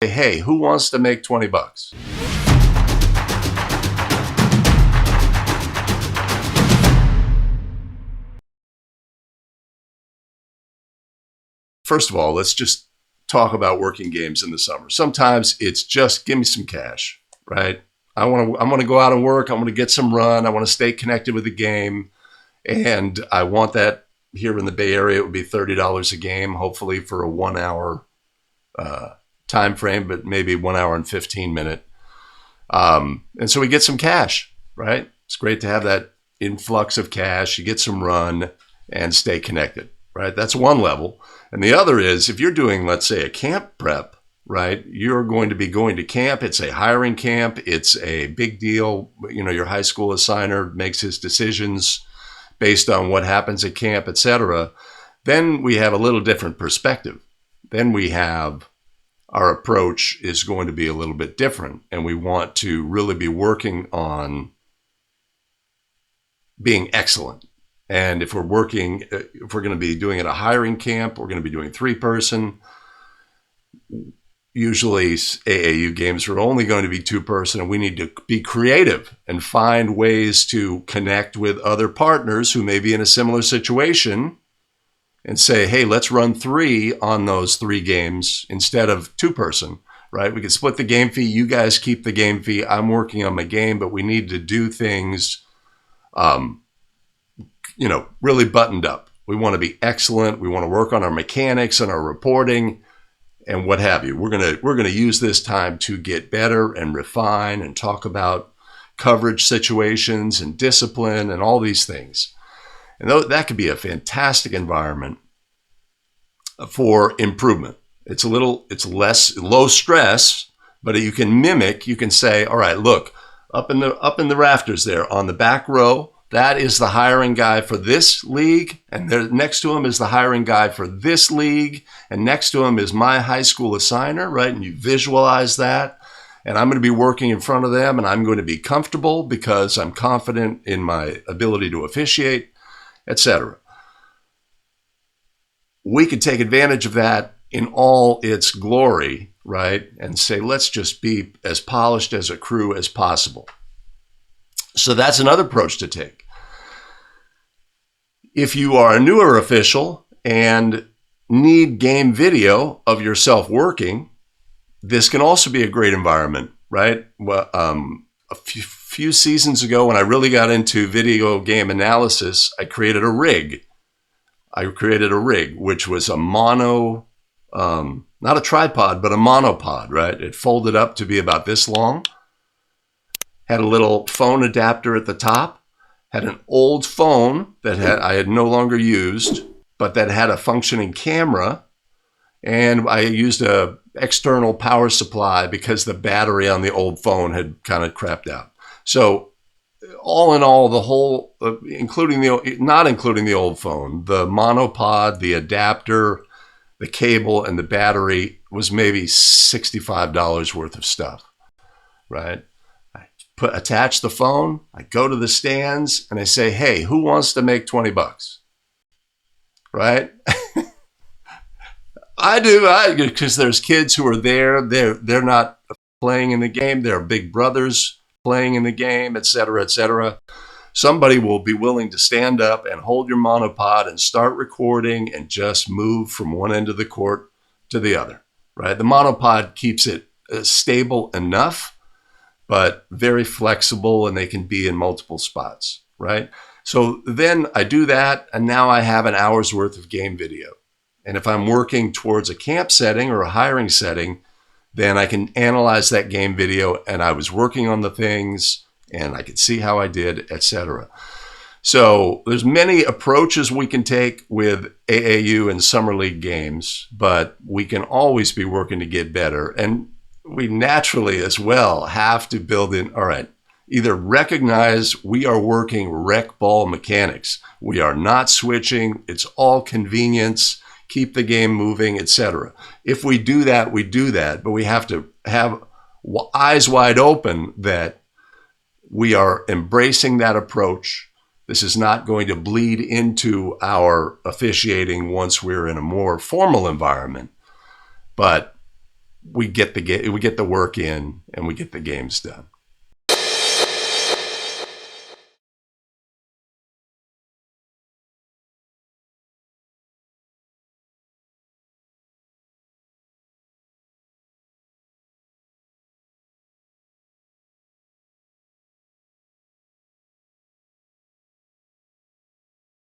Hey, who wants to make 20 bucks? First of all, let's just talk about working games in the summer. Sometimes it's just give me some cash, right? I want to go out and work. I want to get some run. I want to stay connected with the game. And I want that here in the Bay Area. It would be $30 a game, hopefully for a 1 hour time frame, but maybe 1 hour and 15 minute. And so we get some cash, right? It's great to have that influx of cash. You get some run and stay connected, right? That's one level. And the other is if you're doing, let's say, a camp prep, right? You're going to be going to camp. It's a hiring camp. It's a big deal. You know, your high school assigner makes his decisions based on what happens at camp, et cetera. Then we have a little different perspective. Then we have our approach is going to be a little bit different. And we want to really be working on being excellent. And if we're going to be doing it a hiring camp, we're going to be doing 3-person. Usually AAU games are only going to be 2-person, and we need to be creative and find ways to connect with other partners who may be in a similar situation and say, hey, let's run 3 on those 3 games instead of 2-person, right? We can split the game fee. You guys keep the game fee. I'm working on my game, but we need to do things really buttoned up. We want to be excellent. We want to work on our mechanics and our reporting and what have you. We're going to use this time to get better and refine and talk about coverage situations and discipline and all these things. And that could be a fantastic environment for improvement. It's less low stress, but you can say, all right, look, up in the rafters there on the back row, that is the hiring guy for this league, and there next to him is the hiring guy for this league, and next to him is my high school assigner, right? And you visualize that, and I'm going to be working in front of them, and I'm going to be comfortable because I'm confident in my ability to officiate, etc. We could take advantage of that in all its glory, right? And say, let's just be as polished as a crew as possible. So that's another approach to take. If you are a newer official and need game video of yourself working, this can also be a great environment, right? Well, a few seasons ago, when I really got into video game analysis, I created a rig. Which was a mono, not a tripod, but a monopod, right? It folded up to be about this long. Had a little phone adapter at the top, had an old phone that I had no longer used, but that had a functioning camera, and I used a external power supply because the battery on the old phone had kind of crapped out. So all in all, the whole, not including the old phone, the monopod, the adapter, the cable, and the battery was maybe $65 worth of stuff, right? Attach the phone, I go to the stands, and I say, hey, who wants to make 20 bucks? Right? I do, because there's kids who are there. They're not playing in the game. They're big brothers playing in the game, et cetera, et cetera. Somebody will be willing to stand up and hold your monopod and start recording and just move from one end of the court to the other, right? The monopod keeps it stable enough, but very flexible, and they can be in multiple spots, right? So then I do that, and now I have an hour's worth of game video. And if I'm working towards a camp setting or a hiring setting, then I can analyze that game video, and I was working on the things, and I could see how I did, etc. So there's many approaches we can take with AAU and Summer League games, but we can always be working to get better. And we naturally as well have to build in, all right, either recognize we are working rec ball mechanics. We are not switching. It's all convenience. Keep the game moving, etc. If we do that, we do that, but we have to have eyes wide open that we are embracing that approach. This is not going to bleed into our officiating once we're in a more formal environment, but we get the work in and we get the games done.